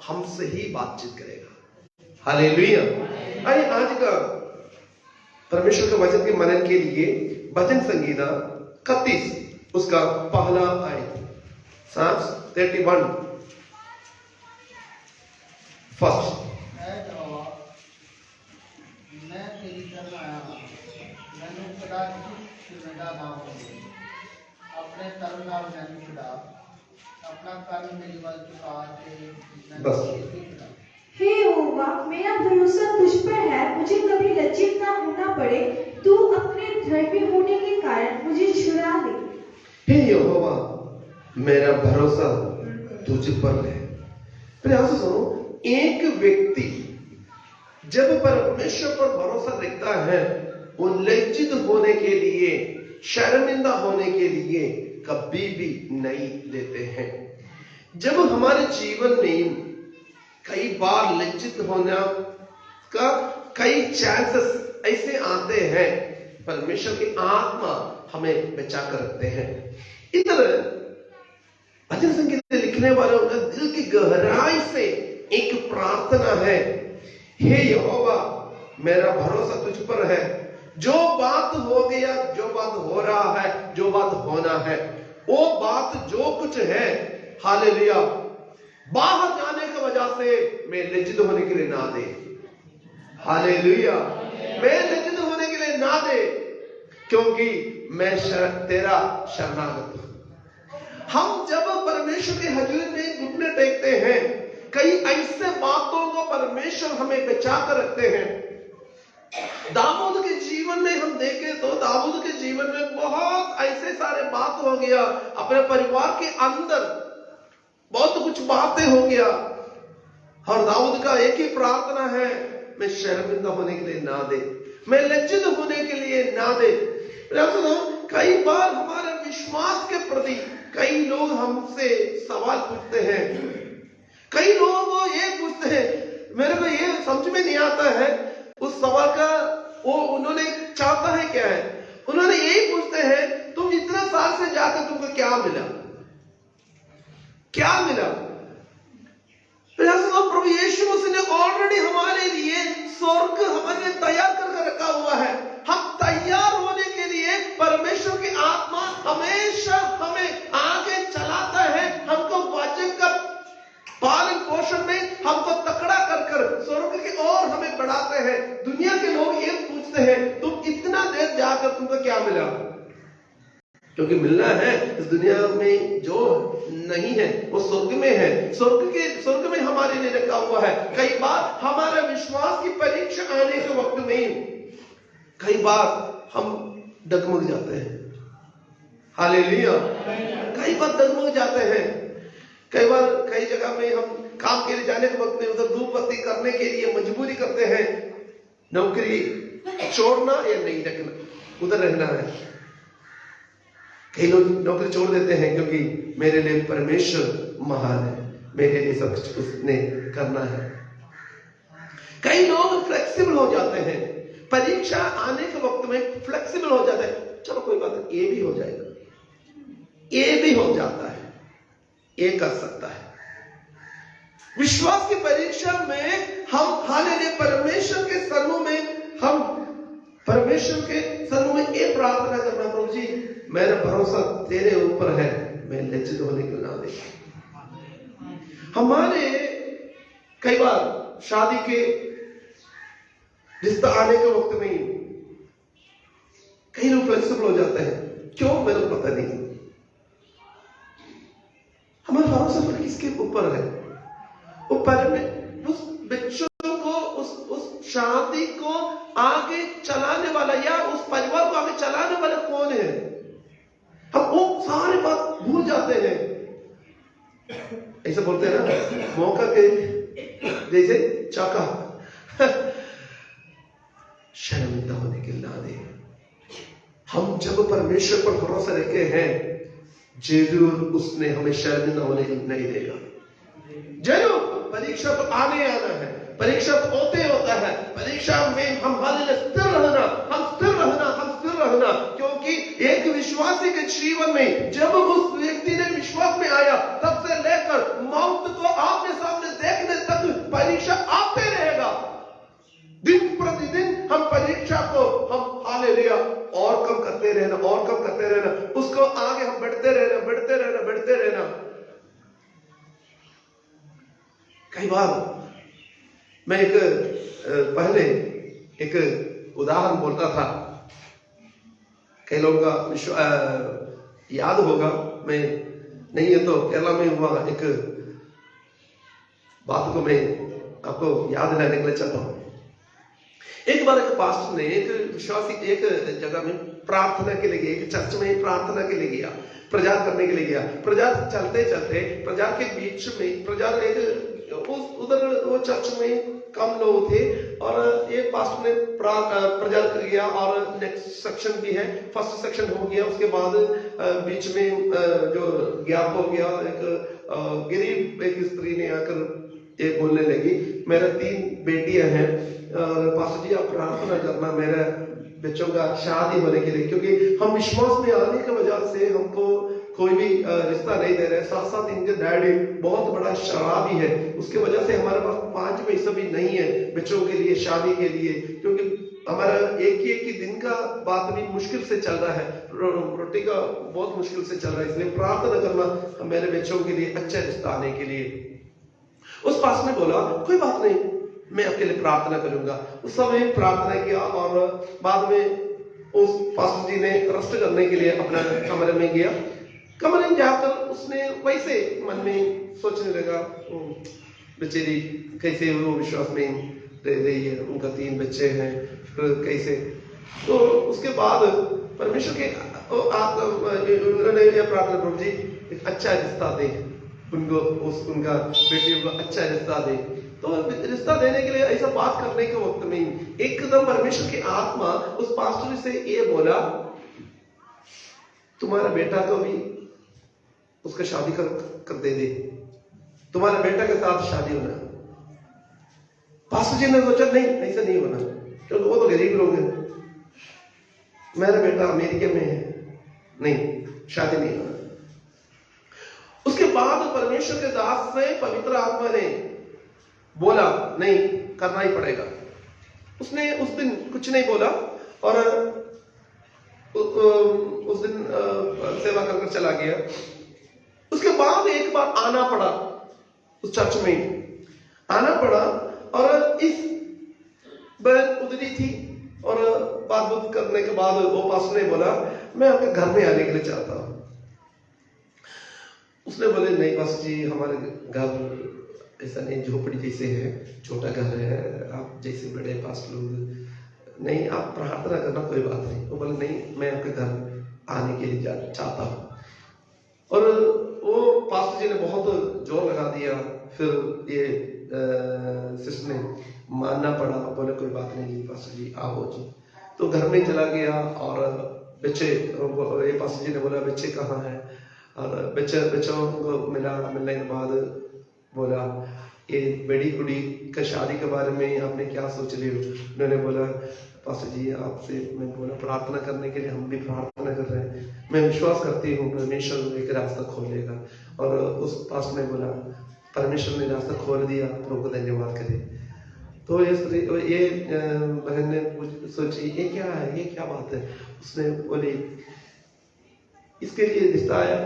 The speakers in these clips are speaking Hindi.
हमसे ही बातचीत करेगा। हालेलुया। आइए आज का परमेश्वर के वचन के मनन के लिए भजन संगीता 31 उसका पहला आयत, Psalms 31 फर्स्ट। मैं तेरी शरण आया हूँ, मैंने कदाचित शर्मिंदा ना होंगे। अपने कर्म नाल मैंने छुड़ा, अपना कर्म मेरी वल चुका के बस। हे यहोवा, मेरा भरोसा तुझ पर है, मुझे कभी लज्जित ना होना पड़े। तू अपने धर्मी होने के कारण मुझे छुड़ा ले। हे यहोवा, मेरा भरोसा तुझ पर है। प्रयास सुनो, एक व्यक्ति जब परमेश्वर पर भरोसा रखता है, वो लज्जित होने के लिए, शर्मिंदा होने के लिए कभी भी नहीं देते हैं। जब हमारे जीवन में कई बार लज्जित होने का कई चांसेस ऐसे आते हैं, परमेश्वर की आत्मा हमें बचा कर रखते हैं। इधर भजन संगीत लिखने वालों का दिल की गहराई से एक प्रार्थना है, हे यहोवा, मेरा भरोसा तुझ पर है। जो बात हो गया, जो बात हो रहा है, जो बात होना है, वो बात जो कुछ है, हालेलुया, बाहर जाने की वजह से मैं लज्जित होने के लिए ना दे। हालेलुया, मैं लज्जित होने के लिए ना दे, क्योंकि मैं तेरा शरणागत हूं। हम जब परमेश्वर के हजूर में घुटने टेकते हैं, कई ऐसे बातों को परमेश्वर हमें बचा कर रखते हैं। दाऊद के जीवन में हम देखें तो दाऊद के जीवन में बहुत ऐसे सारे बात हो गया, अपने परिवार के अंदर बहुत कुछ बातें हो गया, और दाऊद का एक ही प्रार्थना है, मैं शर्मिंदा होने के लिए ना दे, मैं लज्जित होने के लिए ना दे। कई बार हमारे विश्वास के प्रति कई लोग हमसे सवाल पूछते हैं, कई लोगों को ये पूछते हैं, मेरे को ये समझ में नहीं आता है उस सवाल का, वो उन्होंने चाहता है क्या है। उन्होंने यही पूछते हैं, तुम इतना साल से जाकर तुमको क्या मिला, क्या मिला। प्रभु यीशु मसीह ने ऑलरेडी हमारे लिए स्वर्ग हमारे लिए तैयार कर रखा हुआ है। हम तैयार होने के लिए परमेश्वर की आत्मा हमेशा हमें आगे चलाता है, हमको वचन का पालन पोषण में हमको तकड़ा कर स्वर्ग की ओर हमें बढ़ाते हैं। दुनिया के लोग ये पूछते हैं, तुम इतना देर जाकर तुमको क्या मिला, क्योंकि मिलना है इस दुनिया में जो नहीं है वो स्वर्ग में है। स्वर्ग में हमारे लिए रखा हुआ है। कई बार हमारा विश्वास की परीक्षा आने के वक्त में कई बार हम डगमग जाते हैं। हालेलुया, कई बार डगमग जाते हैं। कई बार कई जगह में हम काम के लिए जाने के वक्त में उधर धूप बत्ती करने के लिए मजबूरी करते हैं, नौकरी छोड़ना या नहीं रखना, उधर रहना है। कई लोग नौकरी छोड़ देते हैं क्योंकि मेरे लिए परमेश्वर महान है, मेरे लिए सब कुछ उसने करना है। कई लोग फ्लेक्सिबल हो जाते हैं, परीक्षा आने के वक्त में फ्लेक्सिबल हो जाते हैं, चलो कोई बात नहीं, ये भी हो जाएगा, ये भी हो जाता है, ये कर सकता है। विश्वास की परीक्षा में हम हालेलुया परमेश्वर के सन्मुख में, हम परमेश्वर के सन्मुख में ये प्रार्थना करना, प्रभु जी मेरा भरोसा तेरे ऊपर है, मैं लज्जित होने को ना दे। हमारे कई बार शादी के रिश्ता आने के वक्त में कई लोग फ्लेक्सिबल हो जाते हैं, क्यों मेरे को पता नहीं। हमारा भरोसा पर किसके ऊपर है? ऊपर में उस बच्चों को, उस शादी को आगे चलाने वाला या उस परिवार को आगे चलाने वाला कौन है? हम वो सारे बात भूल जाते हैं। ऐसा बोलते हैं ना, मौका के जैसे चाका शर्मिंदा होने के ना दे। हम जब परमेश्वर पर भरोसा रखे हैं, जरूर उसने हमें शर्मिंदा होने को नहीं देगा। जरूर परीक्षा तो आने आना है, परीक्षा तो होता है, परीक्षा में हम हालेलुया स्थिर रहना, हम स्थिर रहना, क्योंकि एक विश्वासी के जीवन में जब उस व्यक्ति ने विश्वास में आया, तब से लेकर मौत को आमने सामने देखने रहना और कम करते रहना, उसको आगे हम बढ़ते रहना। कई बार मैं पहले एक उदाहरण बोलता था, कई लोगों का याद होगा, मैं नहीं है तो केरला में हुआ एक बात को मैं आपको याद दिलाने के लिए चाहता हूं। एक बार एक पास्टर ने एक विश्वासी एक जगह में प्रार्थना के लिए गया, एक चर्च में प्रार्थना के लिए गया, प्रचार करने के लिए गया। प्रचार चलते चलते प्रचार के बीच में प्रचार उधर वो चर्च में कम लोग थे और ये पास्टर ने प्रचार कर गया और नेक्स्ट सेक्शन भी है, फर्स्ट सेक्शन हो गया, उसके बाद बीच में जो गैप हो गया, एक गरीब एक स्त्री ने आकर ये बोलने लगी, मेरे 3 बेटियां हैं, पास्टर जी आप प्रार्थना करना मेरे बच्चों का शादी होने के लिए, क्योंकि हम विश्वास में आने की वजह से हमको कोई भी रिश्ता नहीं दे रहे। साथ साथ इनके डैडी बहुत बड़ा शराबी है, उसके वजह से हमारे पास 5 पैसा भी नहीं है बच्चों के लिए शादी के लिए, क्योंकि हमारा एक ही दिन का बात भी मुश्किल से चल रहा है, रोटी का बहुत मुश्किल से चल रहा है, इसलिए प्रार्थना करना मेरे बच्चों के लिए अच्छा रिश्ता आने के लिए। उस पास ने बोला कोई बात नहीं, मैं आपके लिए प्रार्थना करूंगा। उस समय प्रार्थना किया और बाद में उस पास्टर जी ने रेस्ट करने के लिए अपना कमरे में गया। कमरे में जाकर उसने वैसे मन में सोचने लगा, बेचारी कैसे वो विश्वास में रह रही है, उनका 3 बच्चे हैं, कैसे। तो उसके बाद परमेश्वर के उन्होंने यह प्रार्थना, प्रभु जी एक अच्छा रिश्ता दे उनको, उनका बेटियों को अच्छा रिश्ता दे। तो रिश्ता देने के लिए ऐसा बात करने के वक्त में एकदम परमेश्वर की आत्मा उस पास्टर से ये बोला, तुम्हारा बेटा को भी उसका शादी कर दे, तुम्हारे बेटा के साथ शादी होना। पास्टर जी ने सोचा नहीं, ऐसा नहीं होना, क्योंकि वो तो गरीब लोग हैं, मेरा बेटा अमेरिका में है, नहीं शादी नहीं होना। उसके बाद परमेश्वर के दास से पवित्र आत्मा ने बोला नहीं करना ही पड़ेगा। उसने उस दिन कुछ नहीं बोला और उस दिन सेवा कर चला गया। उसके बाद एक बार आना पड़ा, उस चर्च में आना पड़ा और इस बहन उधरी थी और बात करने के बाद वो पास्टर ने बोला मैं आपके घर में आने के लिए चाहता हूं। उसने बोले नहीं पास्टर जी, हमारे घर ऐसा नहीं, झोपड़ी जैसे है, छोटा घर है, आप जैसे बड़े पास्टर लोग नहीं, आप प्रार्थना करना कोई बात नहीं। वो बोले नहीं, मैं आपके घर आने के लिए चाहता हूँ। और वो पास्टर जी ने बहुत जोर लगा दिया, फिर ये सिस्टर ने मानना पड़ा, बोले कोई बात नहीं पास्टर जी आओ जी। तो घर में चला गया और बच्चे, ये पास्टर जी ने बोला बच्चे कहाँ हैं, और बच्चों को मिलने के बाद बोला ये बड़ी कुड़ी का शादी के बारे में आपने क्या सोच रहे हो। उन्होंने बोला पास्टर जी आपसे, मैं बोला प्रार्थना करने के लिए हम भी प्रार्थना कर रहे हैं, मैं विश्वास करती हूँ परमेश्वर एक रास्ता खोलेगा। और उस पास्टर ने बोला परमेश्वर ने रास्ता खोल दिया, प्रभु को धन्यवाद करें। तो ये बहन ने सोची ये क्या है, ये क्या बात है। उसने बोली इसके लिए रिश्ता आया।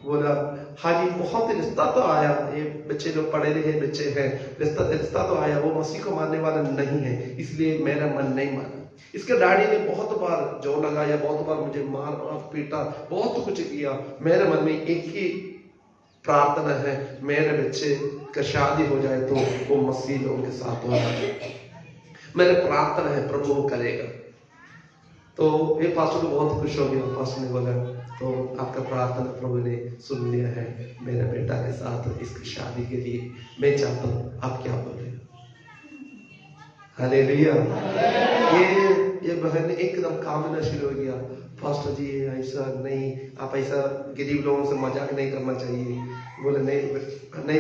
बोला हाँ जी बहुत रिश्ता तो आया, ये बच्चे जो पढ़े लिखे बच्चे हैं, रिश्ता तो आया, वो मसीह को मानने वाला नहीं है, इसलिए मेरा मन नहीं माना। इसके डैडी ने बहुत बार जोर लगाया, बहुत बार मुझे मार पीटा, बहुत कुछ किया। मेरे मन में एक ही प्रार्थना है, मेरे बच्चे का शादी हो जाए तो वो मसीह लोगों के साथ होगा। मेरे प्रार्थना है प्रभु वो करेगा। तो ये पास्टर को बहुत खुश हो गया। पास्टर ने बोला तो आपका प्रार्थना प्रभु ने सुन लिया है, मेरे बेटा के साथ इसकी शादी के लिए मैं चाहता हूँ, आप क्या बोल रहे हो। हालेलुया। ये बहन एकदम काम करना शुरू हो गया, पास्टर जी ऐसा नहीं, आप ऐसा गरीब लोगों से मजाक नहीं करना चाहिए। बोले नहीं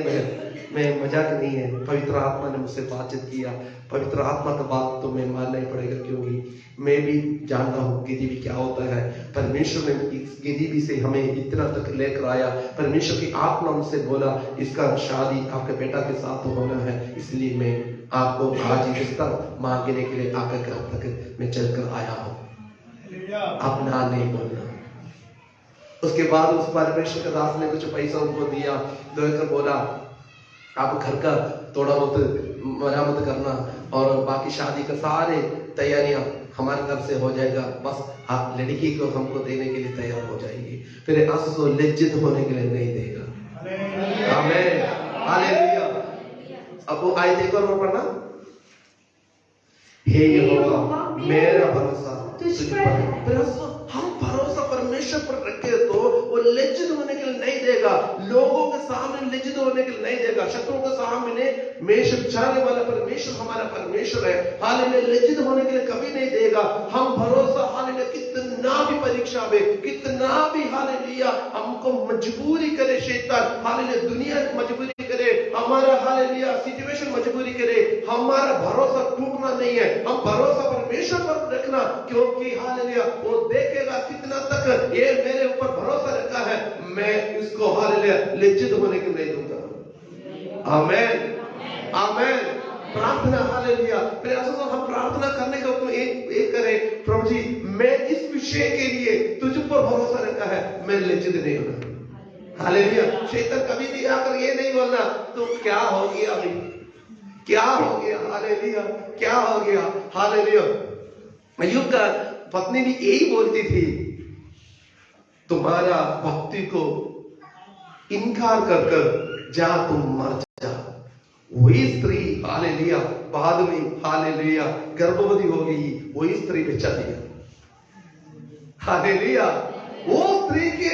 बहन, मैं मजाक नहीं है, पवित्र आत्मा ने मुझसे बातचीत किया, पवित्र आत्मा का बात तो मैं मानना ही पड़ेगा, क्योंकि मैं भी जानता हूँ गरीबी क्या होता है। परमेश्वर ने इस गरीबी से हमें इतना तक लेकर आया, परमेश्वर की आत्मा मुझसे बोला इसका शादी आपके बेटा के साथ होना है, इसलिए मैं आपको आज रिश्ता मांगने के लिए आपके घर तक मैं चलकर आया हूँ। अपना नहीं बोलना। उसके बाद उस परमेश्वर के दास ने कुछ पैसा उनको दिया, देकर बोला आप घर का थोड़ा बहुत मरम्मत करना और बाकी शादी का सारे तैयारियां हमारे तरफ से हो जाएगा, बस आप लड़की को हमको देने के लिए तैयार हो जाएगी। फिर आंसू लज्जित होने के लिए नहीं देगा। आमीन, हालेलुया। अब वो आयत एक और पढ़ना। हे यहोवा मेरा भरोसा तुझ पर है। हम भरोसा परमेश्वर पर रखे तो वो लज्जित होने के लिए नहीं देगा, लोगों के सामने लज्जित होने के लिए नहीं देगा, शत्रुओं के सामने मेष चाहने वाला परमेश्वर हमारा परमेश्वर है। हालेलुया, लज्जित होने के लिए कभी नहीं देगा। हम भरोसा हालेलुया कितना भी परीक्षा में, कितना भी हालेलुया हमको मजबूरी करे शैतान, हालेलुया दुनिया मजबूरी करे, हमारा हालेलुया सिचुएशन मजबूरी करे, हमारा भरोसा टूटना नहीं है। हम भरोसा परमेश्वर पर रखना, क्योंकि हालेलुया वो देखेगा कितना तक ये मेरे ऊपर भरोसा रखा है, मैं इसको हालेलुया लज्जित होने के नहीं दूंगा। आमीन, आमीन। प्रार्थना हालेलुया। फिर हम प्रार्थना करने का तो एक करें, प्रभु जी मैं इस विषय के लिए तुझ पर भरोसा रखा है, मैं लज्जित नहीं होना। हालेलुया। शैतान कभी भी आकर ये नहीं बोलना तो क्या हो गया भाई, क्या हो गया, हालेलुया क्या हो गया, हालेलुया। अय्यूब का पत्नी भी यही बोलती थी, तुम्हारा भक्ति को इनकार कर कर जा तुम मर जा। वही स्त्री हालेलुया बाद में हालेलुया गर्भवती हो गई, वही स्त्री बच्चा दिया। हालेलुया, वो स्त्री के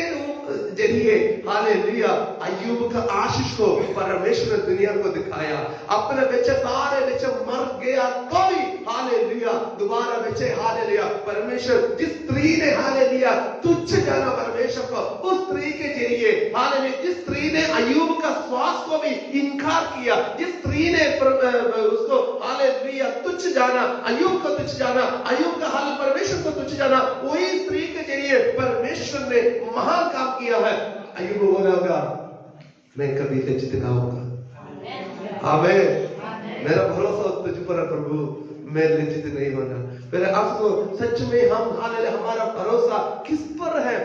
जरिए हालेलुया अय्यूब का आशीष को परमेश्वर ने दुनिया को दिखाया। अपने बच्चे सारे बच्चे मर गया तो भी हालेलुया दोबारा बच्चे हालेलुया परमेश्वर जिस स्त्री ने हालेलुया तुच्छ जाना परमेश्वर को, उस स्त्री के जरिए हालेलुया जिस स्त्री ने अय्यूब का श्वास को भी इनकार किया, जिस स्त्री ने उसको हालेलुया तुच्छ जाना, अय्यूब को तुच्छ जाना, अय्यूब का हाल परमेश्वर को तुच्छ जाना, वही स्त्री के जरिए परमेश्वर ने महान काम किया है। अय्यूब बोला होगा मैं कभी लज्जित ना होगा। आमीन, मेरा भरोसा तुझ पर है प्रभु, मैं लज्जित नहीं होना। फिर आपको सच में हम हालेलुया हमारा भरोसा किस पर है?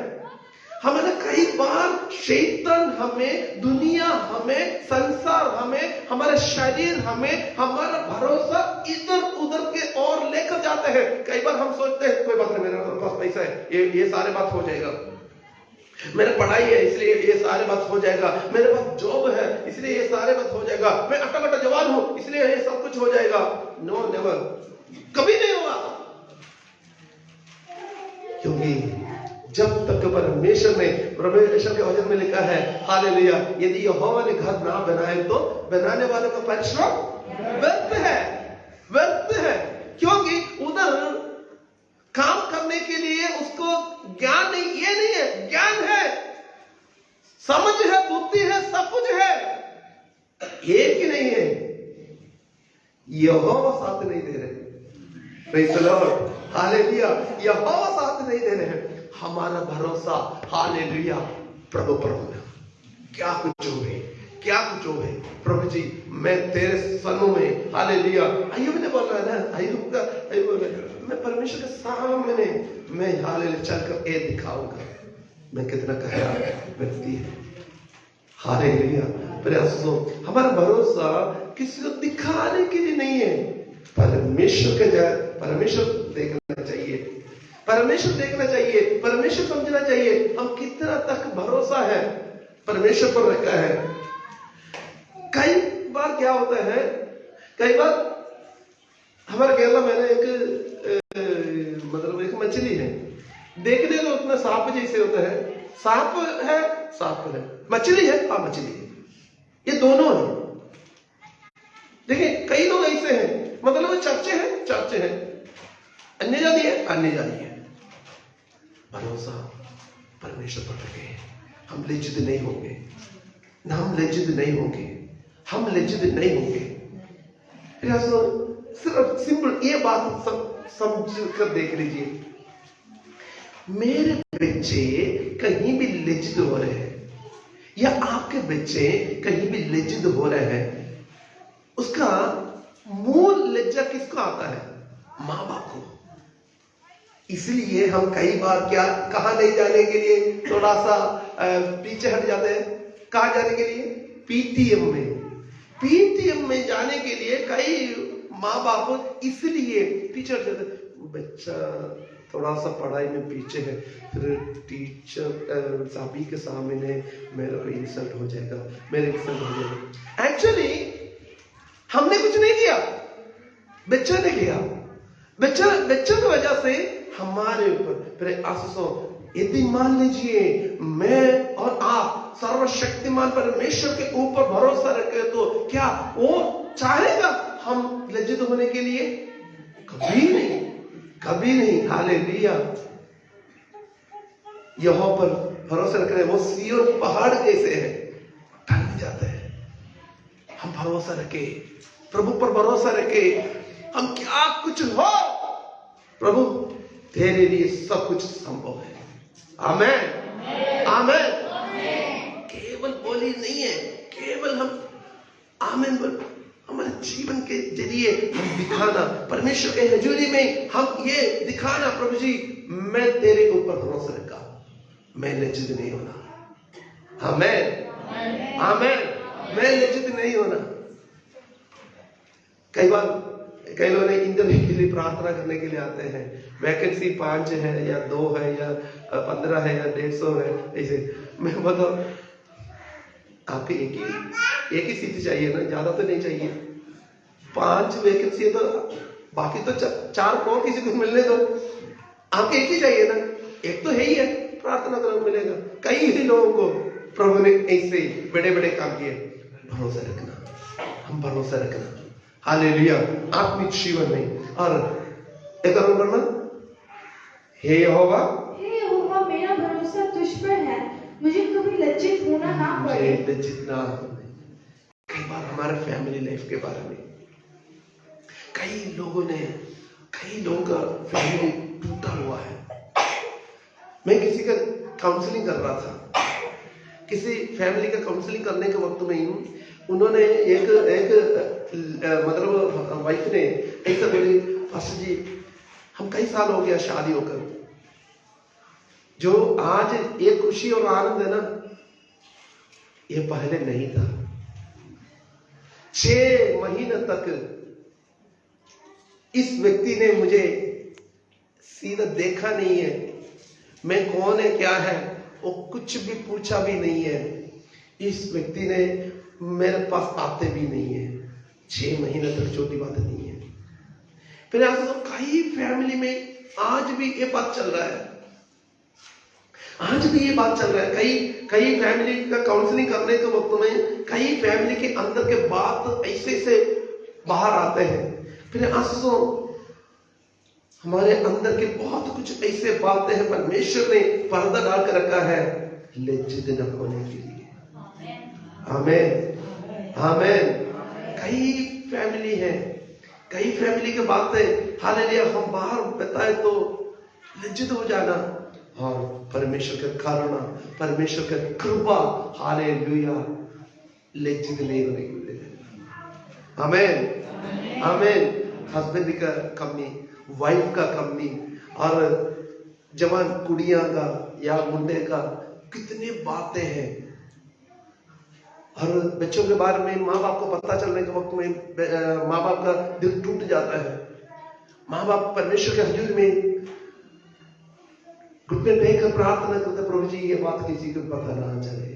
हमारे कई बार शैतान हमें, दुनिया हमें, संसार हमें, हमारा शरीर हमें, हमारा भरोसा इधर उधर के और लेकर जाते हैं। कई बार हम सोचते हैं कोई बात नहीं, मेरे पास पैसा है, ये सारे बात हो जाएगा, मेरा पढ़ाई है इसलिए ये सारे बात हो जाएगा, मेरे पास जॉब है इसलिए ये सारे बात हो जाएगा, मैं अट्टा कट्टा जवान हूं इसलिए ये सब कुछ हो जाएगा। नो, नेवर, कभी नहीं होगा। क्योंकि जब तक परमेश्वर ने परमेश्वर के वचन में लिखा है हालेलुया यदि यहोवा ने घर ना बनाए तो बनाने वालों का परिश्रम व्यर्थ है, व्यर्थ है। क्योंकि उधर काम करने के लिए उसको ज्ञान नहीं, ये नहीं है, ज्ञान है, समझ है, बुद्धि है, सब कुछ है, एक ही नहीं है। यहोवा साथ नहीं दे रहे, प्रेज़ द लॉर्ड, हालेलुया, यहोवा साथ नहीं दे रहे हैं। हमारा भरोसा हालेलुया प्रभु प्रभु में, क्या कुछ हो गए, क्या कुछ हो गए, प्रभु जी मैं तेरे सनों में हालेलुया। अय्यूब ने बोल रहा है ना, अय्यूब मैं परमेश्वर के सामने मैं हालेलुया चलकर ये दिखाऊंगा मैं कितना गहरा व्यक्ति है। हालेलुया। हमारा भरोसा किसी को दिखाने के लिए नहीं है, परमेश्वर के जाए, परमेश्वर देखना चाहिए, परमेश्वर देखना चाहिए, परमेश्वर समझना चाहिए हम कितना तक भरोसा है परमेश्वर पर रखा है। कई बार क्या होता है, कई बार हमारे केरला में एक मतलब एक मछली है, देखने को उतना सांप जैसे होता है, सांप है, सांप है, मछली है, हाँ मछली है, ये दोनों है। देखिए कई लोग ऐसे हैं, मतलब वो चर्चे हैं, चर्चे हैं, अन्य जाति है, अन्य जाति है। भरोसा परमेश्वर पर रखे, हम लज्जित नहीं होंगे ना, हम लज्जित नहीं होंगे, हम लज्जित नहीं होंगे। सिर्फ सिंपल ये बात समझ कर देख लीजिए, मेरे बच्चे कहीं भी लज्जित हो रहे हैं या आपके बच्चे कहीं भी लज्जित हो रहे हैं, उसका मूल लज्जा किसको आता है? माँ बाप को। इसलिए हम कई बार क्या कहाँ नहीं जाने के लिए थोड़ा सा पीछे हट जाते हैं। कहाँ जाने के लिए? पीटीएम में। पीटीएम में जाने के लिए कई माँ बाप इसलिए पीछे हट जाते हैं, बच्चा थोड़ा सा पढ़ाई में पीछे है, फिर टीचर साहबी के सामने मेरे को इंसल्ट हो जाएगा, मेरे इंसल्ट हो जाएगा। एक्चुअली हमने कुछ नहीं किया, बच्चा ने किया। बच्चा की वजह से हमारे ऊपर। फिर आसुसो यदि मान लीजिए मैं और आप सर्वशक्तिमान परमेश्वर के ऊपर भरोसा रखे तो क्या वो चाहेगा हम लज्जित होने के लिए? कभी नहीं, कभी नहीं। हालेलुया। यहोवा पर भरोसा रख रहे हैं, वो सिय्योन पहाड़ जैसे है, टल जाते हैं। हम भरोसा रखे, प्रभु पर भरोसा रखे, हम क्या कुछ हो प्रभु तेरे लिए सब कुछ संभव है। आमेन, आमेन। केवल बोली नहीं है, केवल हम आमेन बोल, हमारे जीवन के जरिए हम दिखाना, परमेश्वर के हजूरी में हम ये दिखाना, प्रभु जी मैं तेरे ऊपर भरोसा रखा, मैं लज्जित नहीं होना। आमेन, आमेन। मैं लज्जित नहीं होना। कई बार कई लोग इंटरव्यू के लिए प्रार्थना करने के लिए आते हैं, वैकेंसी 5 है या 2 है या 15 है या 150 है, ऐसे। मैं बताओ आपके एक ही सीट चाहिए ना, ज्यादा तो नहीं चाहिए। 5 वैकेंसी है तो बाकी तो 4 को किसी को मिलने दो, आपके एक ही चाहिए ना, एक तो है ही है, प्रार्थना करो मिलेगा। कई ही लोगों को प्रभु ने ऐसे बड़े बड़े काम किए। भरोसा रखना, हम भरोसा रखना। हालेलुया। आत्मिक जीवन में। और एक और करना, हे यहोवा मेरा भरोसा तुझ पर है, मुझे कभी लज्जित होना ना पड़े। लज्जित ना होने। कई बार हमारे फैमिली लाइफ के बारे में कई लोगों का फैमिली टूटा हुआ है। मैं किसी का काउंसलिंग कर रहा था, किसी फैमिली का काउंसलिंग करने के वक्त में उन्होंने एक मतलब वाइफ ने ऐसा बोली, पास्टर जी हम कई साल हो गया शादी होकर, जो आज ये खुशी और आनंद है ना, ये पहले नहीं था। 6 महीने तक इस व्यक्ति ने मुझे सीधा देखा नहीं है, मैं कौन है क्या है वो कुछ भी पूछा भी नहीं है। इस व्यक्ति ने मेरे पास आते भी नहीं है। 6 महीने तक छोटी बात नहीं है। फिर ऐसा तो कई फैमिली में आज भी ये बात चल रहा है, आज भी ये बात चल रहा है। कई फैमिली का काउंसलिंग करने के वक्त में कई फैमिली के अंदर के बात ऐसे से बाहर आते हैं। फिर आंसू हमारे अंदर के बहुत कुछ ऐसे बातें हैं, परमेश्वर ने पर्दा डाल कर रखा है लज्जित न होने के लिए। आमेन, आमेन। कई फैमिली है, कई फैमिली की बातें हालेलुया हम बाहर बताए तो लज्जित हो जाना, और परमेश्वर का करुणा, परमेश्वर का कृपा हालेलुया लज्जित नहीं होने के लिए। आमेन, आमेन। हस्बैंड का कमी, वाइफ का कमी, और जवान कुड़ियां का या मुंडे का कितनी बातें हैं। और बच्चों के बारे में माँ बाप को पता चलने के वक्त में माँ बाप का दिल टूट जाता है। माँ बाप परमेश्वर के हजूर में घुटने टेक कर प्रार्थना करते, प्रभु जी ये बात किसी को पता ना चले,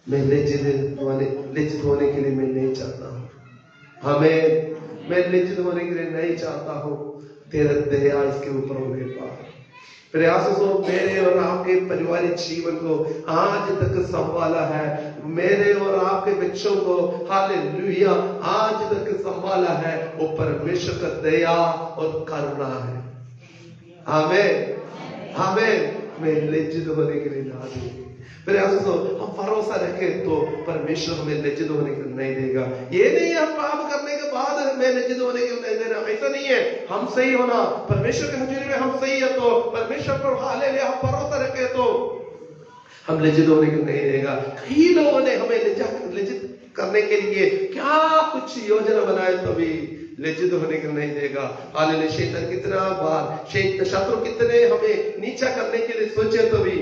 मैं लज्जित होने के लिए मैं नहीं चाहता हूँ। हमें मैं लज्जित होने के लिए नहीं चाहता हूँ, तेरा दया इसके ऊपर हो मेरे पास। प्रयासों से मेरे और आपके पारिवारिक जीवन को आज तक संभाला है, मेरे और आपके बच्चों को हालेलुया आज तक संभाला है, वो परमेश्वर का दया और करुणा है। आमेन, आमेन। मैं लज्जित होने के लिए ना दूंगी। प्रयासों हम भरोसा रखे तो परमेश्वर हमें लज्जित होने के लिए नहीं देगा। ये नहीं हम पाप करने के बाद हमें लज्जित होने के लिए नहीं देना, ऐसा नहीं है। हम सही होना, परमेश्वर के हजूरी में हम सही है तो परमेश्वर पर हालेलुया हम भरोसा रखे तो हम लज्जित होने के लिए नहीं देगा। कई लोगों ने हमें लज्जित करने के लिए क्या कुछ योजना बनाए तो भी लज्जित होने को नहीं देगा। हालेलुया। शैतान कितना बार, शत्रु कितने हमें नीचा करने के लिए सोचे तो भी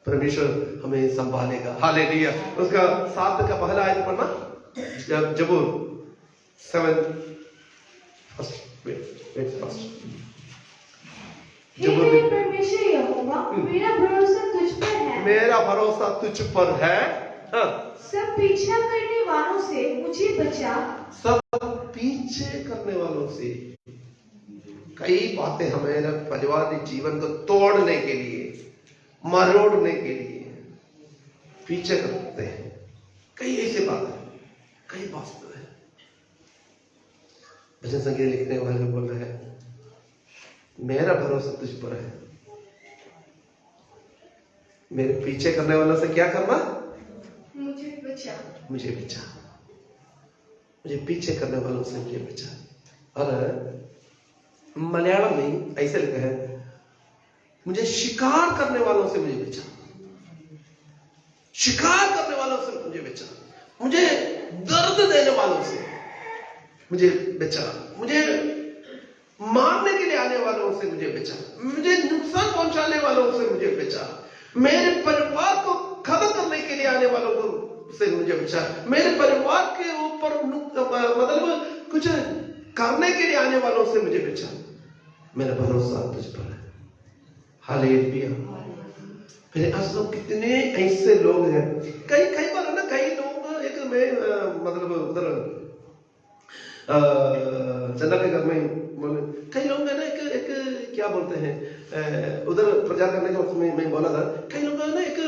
परमेश्वर हमें संभालेगा। हालेलुया। उसका 7 का पहला आयत पढ़ना, जबूर 7 फर्स्ट। हे मेरे परमेश्वर यहोवा, मेरा भरोसा तुझ पर है। मेरा भरोसा तुझ पर है। हाँ। सब पीछा करने वालों से मुझे बचा। सब पीछे करने वालों से। कई बातें हमारे परिवार जीवन को तोड़ने के लिए, मरोड़ने के लिए पीछे करते हैं। कई ऐसी बातें, कई वास्तव है। भजन संगीत लिखने वाले बोल रहे हैं, मेरा भरोसा तुझ पर है। मेरे पीछे करने वालों से क्या करना? मुझे बचा। मुझे बचा। मुझे पीछे करने वालों से मुझे बचा। और मलयालम में ऐसे लिखा है, मुझे शिकार करने वालों से मुझे बचा। शिकार करने वालों से मुझे बचा। मुझे दर्द देने वालों से मुझे बचा। मुझे मारने के लिए आने वालों से मुझे बचा। मुझे नुकसान पहुंचाने वालों से मुझे बचा। मेरे परिवार को खत्म करने के लिए आने वालों को से मुझे बचा। मेरे परिवार के ऊपर मतलब कुछ करने के लिए आने वालों से मुझे बचा। मेरा भरोसा तुझ पर है। हालेलुया। फिर आज लोग कितने ऐसे लोग हैं, कई बार है ना, कई लोग एक में मतलब उधर चंदा के घर में कई लोग है ना, एक क्या बोलते हैं, उधर प्रचार करने के वक्त में बोला था, कई लोग है ना एक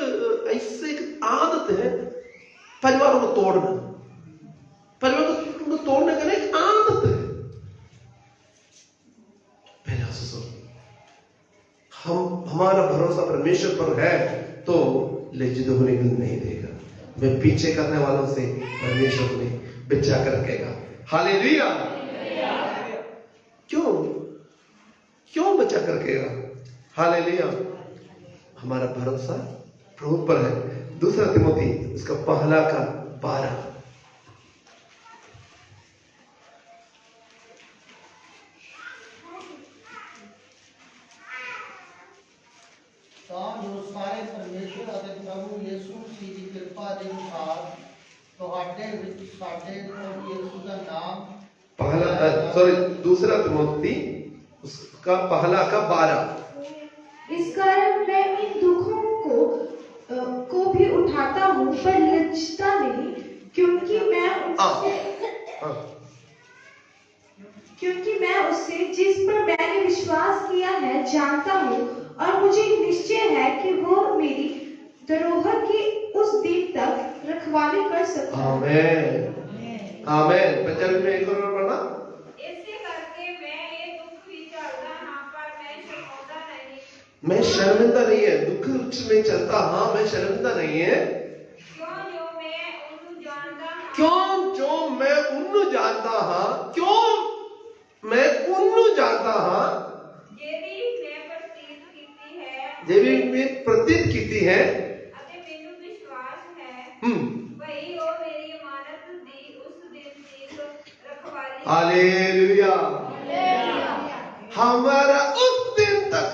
ऐसे एक आदत है परिवारों को तोड़ना। परिवार को तोड़ने का ना एक आदत है। पहले अफसोस, हमारा भरोसा परमेश्वर पर है तो लज्जित होने को नहीं देगा। मैं पीछे करने वालों से परमेश्वर ने बचा कर रखेगा। हालेलुया। क्यों बचा कर रखेगा? हालेलुया। हमारा भरोसा प्रभु पर है। दूसरा तिमोथी उसका पहला का 12। ਤਾਂ ਜੋ ਸਾਰੇ ਪਰਮੇਸ਼ਰ ਅਤੇ ਪ੍ਰਭੂ ਯਿਸੂ ਮਸੀਹ ਦੀ ਕਿਰਪਾ ਦੇ ਅਨੁਸਾਰ ਤੁਹਾਡੇ ਵਿੱਚ ਸਾਡੇ ਪ੍ਰਭੂ ਯਿਸੂ ਦਾ ਨਾਮ दूसरा तिमोथी उसका पहला का 12। इस कारण मैं इन दुखों को भी उठाता हूँ पर लज्जता नहीं, क्योंकि मैं उससे जिस पर मैंने विश्वास किया है जानता हूँ, और मुझे निश्चय है कि वो मेरी धरोहर की उस दिन तक रखवाली कर सकता है। आमेन। आमेन। पंजाबी में एक और पढ़ना। ऐसे करके मैं ये दुख भी चलता हाँ पर मैं शर्मिंदा नहीं। मैं शर्मिंदा नहीं है। दुख में चलता हाँ, मैं शर्मिंदा नहीं है। क्यों जो मैं उन्हें जानता हाँ। क्यों जो मैं उन्हें जानता हाँ। क्यों मैं उन्हें जानता हाँ। ये भी मैं प्रतीत कीती है। ਅਤੇ ਮੈਨੂੰ ਵਿਸ਼ਵਾਸ ਹੈ ਭਈ ਉਹ ਮੇਰੀ ਅਮਾਨਤ ਦੀ ਉਸ ਦਿਨ ਤੱਕ ਰਖਵਾਲੀ। हालेलुया। हमारा उस दिन तक,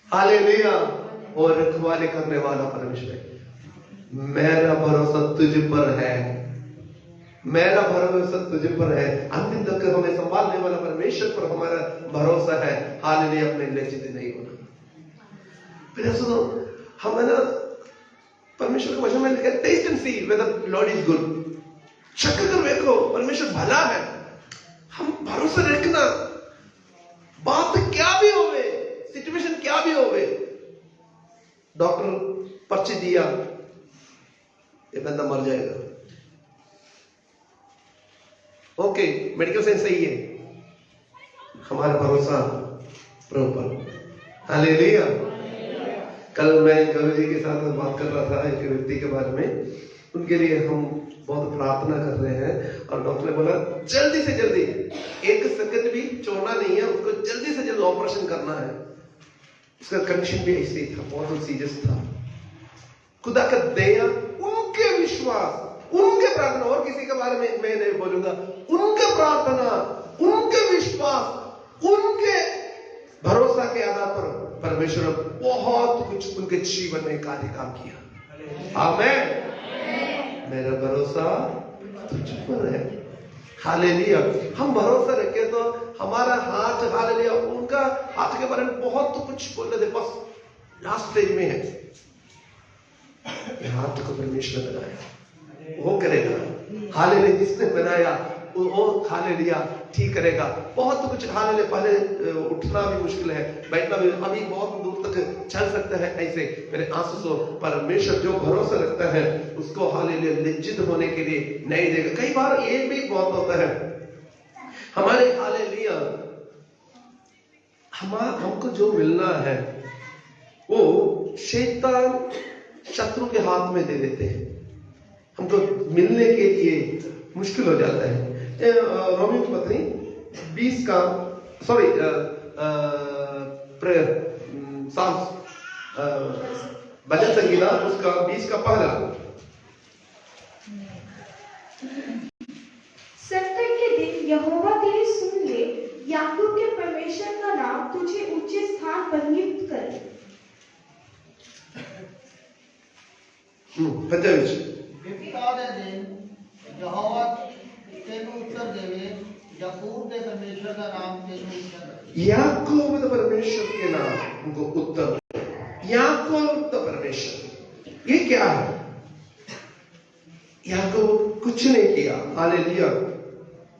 हालेलुया, और रखवाली करने वाला परमेश्वर है। मेरा भरोसा तुझ पर है। मेरा भरोसा तुझ पर है। अंतिम तक हमें संभालने वाला परमेश्वर पर हमारा भरोसा है। हालेलुया। अपने लज्जित नहीं होना। फिर सुनो, हम है ना परमेश्वर के वचन में लिखा है, taste and see whether Lord is good. चख कर देखो परमेश्वर भला है। हम भरोसा रखना, बात क्या भी होवे, सिचुएशन क्या भी होवे। डॉक्टर पर्ची दिया, ये बंदा मर जाएगा, ओके, मेडिकल साइंस सही है। हमारा भरोसा प्रभु पर। हालेलुया। कल मैं गुरु जी के साथ बात कर रहा था एक व्यक्ति के बारे में। उनके लिए हम बहुत प्रार्थना कर रहे हैं, और डॉक्टर ने बोला जल्दी से जल्दी, 1 सेकंड भी छोड़ना नहीं है, उसको जल्दी से जल्दी ऑपरेशन करना है। उसका कंडीशन भी ऐसे ही था, बहुत सीरियस था। खुदा का दया, उनके विश्वास, उनके प्रार्थना, और किसी के बारे में मैं नहीं बोलूंगा, उनके प्रार्थना, उनके विश्वास, उनके भरोसा के आधार पर परमेश्वर ने बहुत कुछ उनके जीवन में कार्य काम किया। आमेन। मेरा भरोसा तुझ पर है। हालेलुया। हम भरोसा रखे तो हमारा हाथ, हालेलुया, उनका हाथ के बारे में बहुत तो कुछ बोल रहे थे, बस लास्ट स्टेज में है। हाथ को परमेश्वर ने बनाया, वो करेगा। हालेलुया। जिसने बनाया वो हालेलुया ठीक करेगा। बहुत तो कुछ हालेलुया। पहले उठना भी मुश्किल है, बैठना भी, अभी बहुत दूर तक चल सकता है ऐसे। मेरे आंसू सो परमेश्वर जो भरोसा रखता है उसको हालेलुया लज्जित होने के लिए नहीं देगा। कई बार ये भी बहुत होता है हमारे हालेलुया, हमको जो मिलना है वो शैतान शत्रु के हाथ में दे देते हैं। हमको मिलने के लिए मुश्किल हो जाता है। रोमियो की पत्री 20 का सॉरी साम्स भजन संगीता उसका 20 का पहला। संकट के दिन यहोवा तेरी सुन ले, याकूब के परमेश्वर का नाम तुझे ऊंचे स्थान पर नियुक्त करे। विपदा दे दिन यहोवा तेनू उत्तर देवे, याकूब के परमेश्वर का नाम तेनू उत्तर देवे। याकूब के परमेश्वर के नाम उनको उत्तर। याकूब का परमेश्वर, ये क्या है? याकूब कुछ नहीं किया। हालेलुया।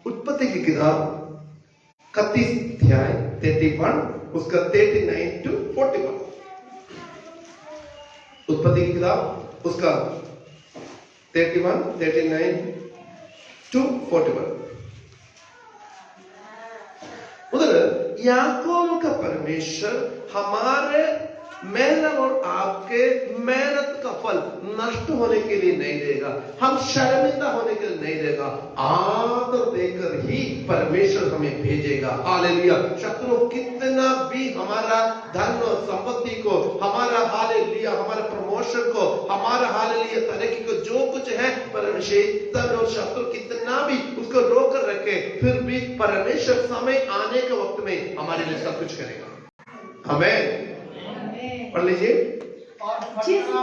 उत्पत्ति की किताब 31 अध्याय 31 उसका 39 to 41। उत्पत्ति की किताब उसका 31, 39 to 41। उधर याकूब का परमेश्वर हमारे मेहनत और आपके मेहनत का फल नष्ट होने के लिए नहीं देगा, हम शर्मिंदा होने के लिए नहीं देगा। आदर देकर ही परमेश्वर हमें भेजेगा। हालेलुया। शत्रु कितना भी हमारा धन और संपत्ति को, हमारा हालेलुया, हमारे प्रमोशन को, हमारा हालेलुया तरक्की को, जो कुछ है शैतान और शत्रु कितना भी उसको रोक कर रखे, फिर भी परमेश्वर समय आने के वक्त में हमारे लिए सब कुछ करेगा। हमें पढ़ लीजिए। और फटना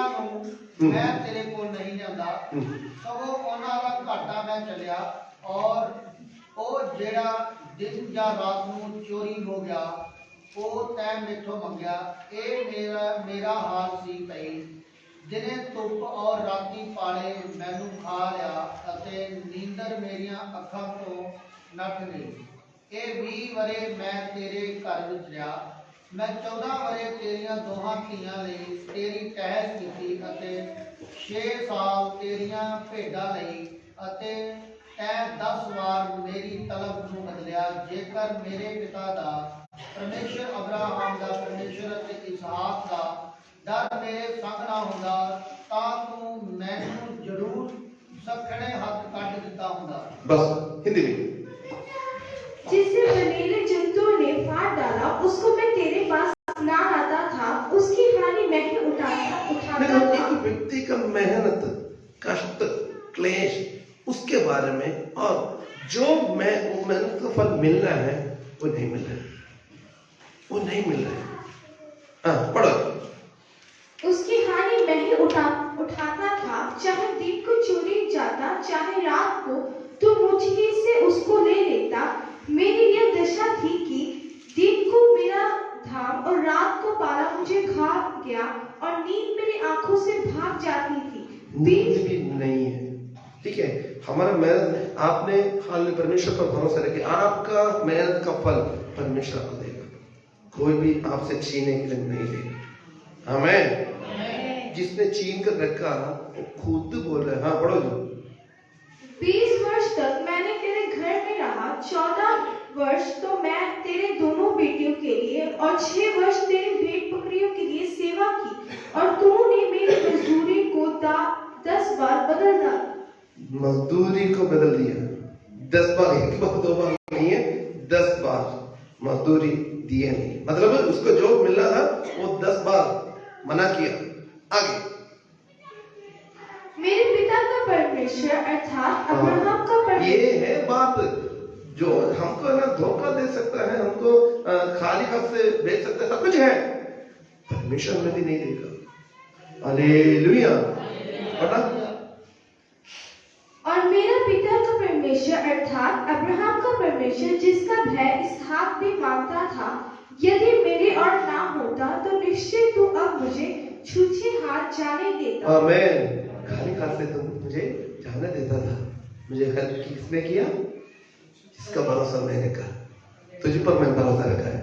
मैं तेरे को नहीं जाता, सगों ਉਹਨਾਂ ਦਾ ਘਾਟਾ मैं चलिया, और ਉਹ ਜਿਹੜਾ दिन ਜਾਂ ਰਾਤ ਨੂੰ ਚੋਰੀ ਹੋ ਗਿਆ ਉਹ ਤੈਂ ਮੇਥੋਂ ਮੰਗਿਆ। ਇਹ ਮੇਰਾ ਹਾਲ ਸੀ ਭਈ, ਦਿਨੇ ਧੁੱਪ ਔਰ ਰਾਤੀ ਪਾਲੇ ਮੈਨੂੰ ਖਾ ਲਿਆ, ਅਤੇ ਨੀਂਦਰ ਮੇਰੀਆਂ ਅੱਖਾਂ ਤੋਂ ਨੱਠ ਗਈ। ਇਹ 20 ਵਰੇ ਮੈਂ ਤੇਰੇ ਘਰ ਵਿੱਚ ਰਿਹਾ, मैं 14 ਵਰੇ तेरिया दोहां ਧੀਆਂ ਲਈ तेरी टहस ਕੀਤੀ, ਅਤੇ 6 ਸਾਲ तेरिया ਭੇਡਾਂ ਲਈ, ਅਤੇ ਤੈਂ 10 ਵਾਰ ਮੇਰੀ ਤਲਬ ਨੂੰ ਬਦਲਿਆ। ਜੇਕਰ ਮੇਰੇ ਪਿਤਾ ਦਾ ਪਰਮੇਸ਼ਰ, ਅਬਰਾਹਮ ਦਾ ਪਰਮੇਸ਼ਰ ਅਤੇ ਇਸਹਾਕ ਦਾ ਡਰ ਮੇਰੇ ਸੰਗ ਨਾ ਹੁੰਦਾ, ਤਾਂ ਤੂੰ ਮੈਨੂੰ ਜ਼ਰੂਰ ਸਖਣੇ ਹੱਥ ਕੱਢ ਦਿੱਤਾ ਹੁੰਦਾ। बस हिंदी में। जिसे बनेले जंतुओं ने फाड़ डाला, उसको मैं तेरे पास ना आता था, उसकी हानि मैं ही उठाता एक था। व्यक्ति का मेहनत, कष्ट, क्लेश उसके बारे में, और जो मैं वो मेहनत का फल मिलना है वो नहीं मिल रहा है, वो नहीं मिल रहा है। हाँ पढ़ो। उसकी हानि मैं ही उठाता था, चाहे दिन को चोरी जाता, चाहे रात को तो मुझे से उसको ले लेता। मेरी यह दशा थी कि दिन को मेरा धाम और रात को पाला मुझे खा गया, और नींद मेरी आंखों से भाग जाती थी। नींद भी नहीं है। ठीक है, हमारा मेहनत, आपने हाल परमेश्वर पर भरोसा रखे, आपका मेहनत का फल परमेश्वर आपको देगा, कोई भी आपसे छीनने के लिए नहीं देगा। आमीन। जिसने छीन कर रखा वो खुद बोल रहा है। हाँ पढ़ो जो। 20 वर्ष तक मैंने तेरे घर में रहा, 14 वर्ष तो मैं तेरे दोनों बेटियों के लिए और 6 वर्ष तेरी भेड़ बकरियों के लिए सेवा की, और तूने मेरी मजदूरी को 10 बार बदल डाला। मजदूरी को बदल दिया 10 बार, एक बार 2 बार नहीं है, 10 बार मजदूरी दिए नहीं, मतलब उसको जो मिलना था वो 10 बार मना किया। आगे। मेरे पिता का परमेश्वर धोखा दे सकता है, हमको खाली हाथ से भेज सकता है, सब कुछ है, परमेश्वर में भी नहीं देगा। हालेलुया। पता? और मेरा पिता का परमेश्वर अर्थात अब्राहम का परमेश्वर जिसका भय इसहाक भी मानता था, यदि मेरे और ना होता तो निश्चय तू अब मुझे छूछे हाथ जाने देता। आमीन। खाली हाथ से तुम मुझे जाने देता था। मुझे हेल्प किसने किया? जिसका भरोसा मैंने कहा, तुझ पर मैं भरोसा रखा है।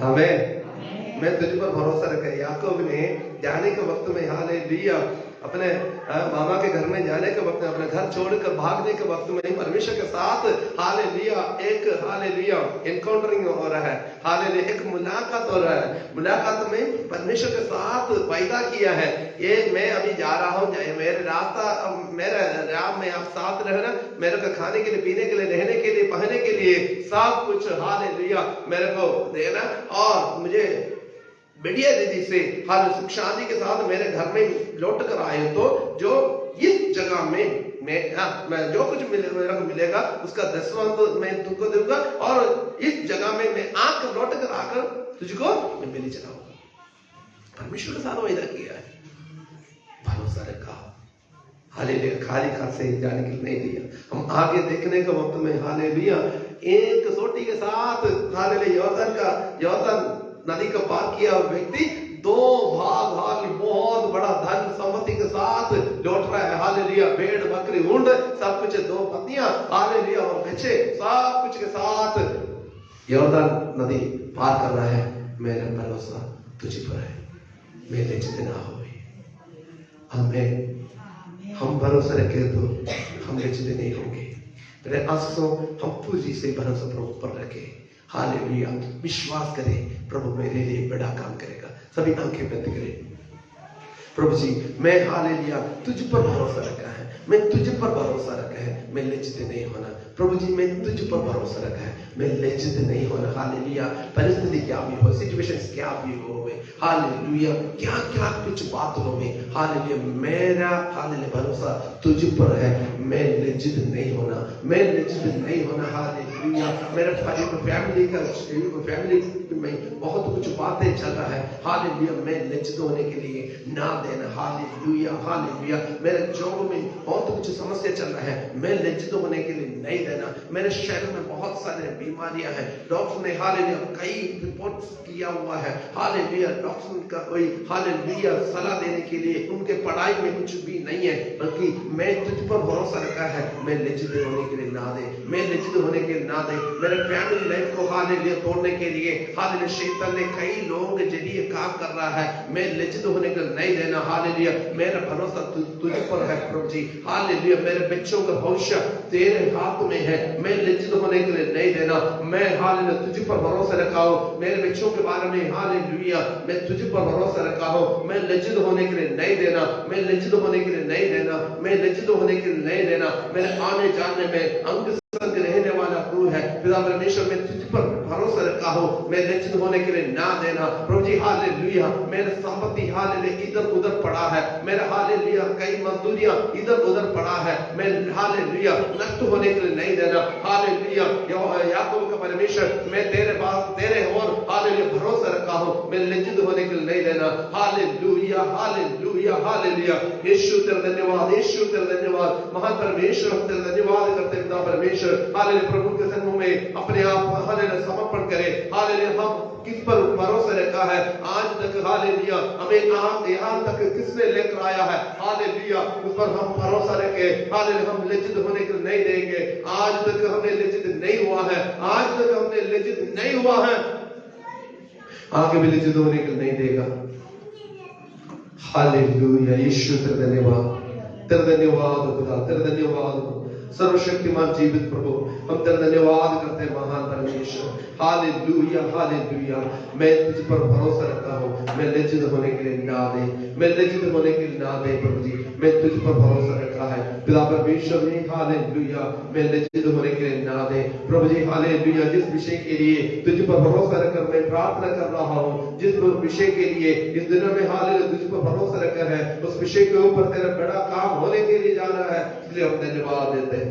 आमीन। मैं तुझ पर भरोसा रखा है। याकूब ने जाने के वक्त में हालेलुया अपने मामा के घर में जाने के वक्त में, अपने घर छोड़कर भागने के वक्त में परमेश्वर के साथ हालेलुया एक हालेलुया एनकाउंटरिंग हो रहा है, हालेलुया एक मुलाकात हो रहा है। मुलाकात में परमेश्वर के साथ वायदा किया है, ये मैं अभी जा रहा हूँ, मेरे रास्ता मेरा राह में आप साथ रहना, मेरे को खाने के लिए, पीने के लिए, रहने के लिए, पहनने के लिए सब कुछ हालेलुया मेरे को देना, और मुझे बढ़िया दीदी से हर सुख शांति के साथ मेरे घर में लौट कर आए तो जो इस जगह में मैं जो कुछ मेरे को मिलेगा उसका 10वां तो मैं तुमको दूंगा, और इस जगह में मैं आकर लौट कर आकर तुझको मैं मिली चलाऊंगा। परमेश्वर के साथ वायदा किया है, भरोसा रखा। हालेलुया। खाली हाथ से जाने के लिए नहीं दिया। हम आगे देखने के वक्त में हालेलुया एक सोटी के साथ हालेलुया यॉर्दन नदी का पार किया व्यक्ति 2 भाग बहुत बड़ा धन सम्पत्ति के साथ लौट रहा है। हालेलुया। भेड़ बकरी ऊंट सब कुछ, 2 पत्नियां हालेलुया और बच्चे सब कुछ के साथ यॉर्दन नदी पार कर रहा है। मेरा भरोसा तुझ पर है, मेरे जितना हो। हमें हम भरोसा रखें तो हम लज्जित नहीं होंगे। मेरे आंसू हम पूरी से भरोसा प्रभु पर रखें। हालेलुया। विश्वास करें प्रभु मेरे लिए बड़ा काम करेगा। सभी आंखें बंद करें। प्रभु जी मैं हालेलुया तुझ पर भरोसा रखा है, मैं तुझ पर भरोसा रखा है, मैं लज्जित नहीं होना। प्रभु जी मैं तुझ पर भरोसा रखा है, मैं लज्जित नहीं होना। हालेलुया। परिस्थिति क्या भी हो, सिचुएशंस क्या भी हो, हालेलुया क्या क्या कुछ बात हो, हालेलुया मेरा हालेलुया भरोसा तुझ पर है, मैं लज्जित नहीं होना, मैं लज्जित नहीं होना। हालेलुया। मेरे फैमिली में बहुत कुछ बातें चल रहा है, हालेलुया मैं लज्जित होने के लिए ना देना। हालेलुया। हालेलुया। मेरे जॉब में बहुत कुछ समस्या चल रहा है, मैं लज्जित होने के लिए नहीं देना। मेरे शरीर में बहुत सारे बीमारियां हैं, डॉक्टर ने हालेलुया कई रिपोर्ट किया हुआ है, हालेलुया डॉक्टर का कोई हालेलुया सलाह देने के लिए उनके पढ़ाई में कुछ भी नहीं है, बल्कि मैं तुझ पर भरोसा रखा है, मैं लज्जित होने के लिए ना दे, मैं लज्जित होने के लिए ना दे। मेरे फैमिली लाइफ को हालेलुया तोड़ने के लिए हालेलुया शैतान ने कई लोगों के जरिए काम कर रहा है, मैं लज्जित होने के लिए नहीं देना। हालेलुया मेरा भरोसा तुझ पर है प्रभु जी। हालेलुया मेरे बच्चों का भविष्य तेरे हाथ में है, मैं लज्जित होने के लिए नहीं देना। मैं हालेलुया तुझ पर भरोसा रखा हूं, मेरे बच्चों के बारे में हालेलुया मैं तुझ पर भरोसा रखा हूं, मैं लज्जित होने के लिए नहीं देना, मैं लज्जित होने के लिए नहीं देना, मैं लज्जित होने के लिए नहीं देना। मेरे आने जाने में अंग संग रहने वाला प्रभु है पिता परमेश्वर, मैं तुझ पर भरोसा रखा हूं, मैं लज्जित होने के लिए ना देना। प्रभु जी हालेलुया मेरे संपत्ति हालेलुया इधर उधर पड़ा है, मेरा हालेलुया कई मजदूरियां इधर उधर पड़ा है, मैं हालेलुया नष्ट होने के लिए नहीं देना। हालेलुया याकूब का परमेश्वर मैं तेरे पास तेरे और हालेलुया भरोसा रखा हूं, मैं लज्जित होने के लिए नहीं देना। हालेलुया। हालेलुया। हालेलुया यीशु तेरा धन्यवाद, यीशु तेरा धन्यवाद। महान परमेश्वर हम तेरा धन्यवाद करते पिता परमेश्वर। हालेलुया प्रभु के सन्मुख में अपने आप हालेलुया समर्पण करें। हालेलुया हम किस पर भरोसा रखा है आज तक, हालेलुया हमें यहाँ तक किसने लेकर आया है, हालेलुया उस पर हम भरोसा रखें। हालेलुया हम लज्जित होने के लिए नहीं देंगे। आज तक हमने लज्जित नहीं हुआ है, आज तक हमने लज्जित नहीं हुआ है, आगे भी लज्जित होने के लिए नहीं देगा। हालेलुया यीशु तेरा धन्यवाद, तेरा धन्यवाद खुदा, तेरा धन्यवाद सर्वशक्तिमान जीवित प्रभु, हम तेरा धन्यवाद करते हैं महान परमेश्वर। हालेलुया। हालेलुया मैं तुझ पर भरोसा रखता हूँ, मैं लज्जित होने के लिए ना दे, मैं लज्जित होने के लिए ना दे प्रभु जी, मैं तुझ पर भरोसा रखा है पिता परमेश्वर ने। हालेलुया मैं लज्जित होने के लिए ना दे प्रभु जी। हालेलुया जिस विषय के लिए तुझ पर भरोसा रखकर मैं प्रार्थना कर रहा हूँ, जिस विषय के लिए इस दिनों में हालेलुया तुझ पर भरोसा रखा है, उस विषय के ऊपर तेरा बड़ा काम होने के लिए जा रहा है, इसलिए हम धन्यवाद देते हैं।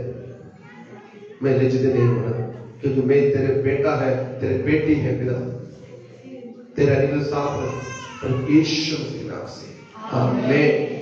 मैं लज्जित नहीं होना, क्योंकि मैं तेरे बेटा है, तेरे बेटी है पिता। तेरा इंसाफ है, पर यीशु के नाम से आमीन।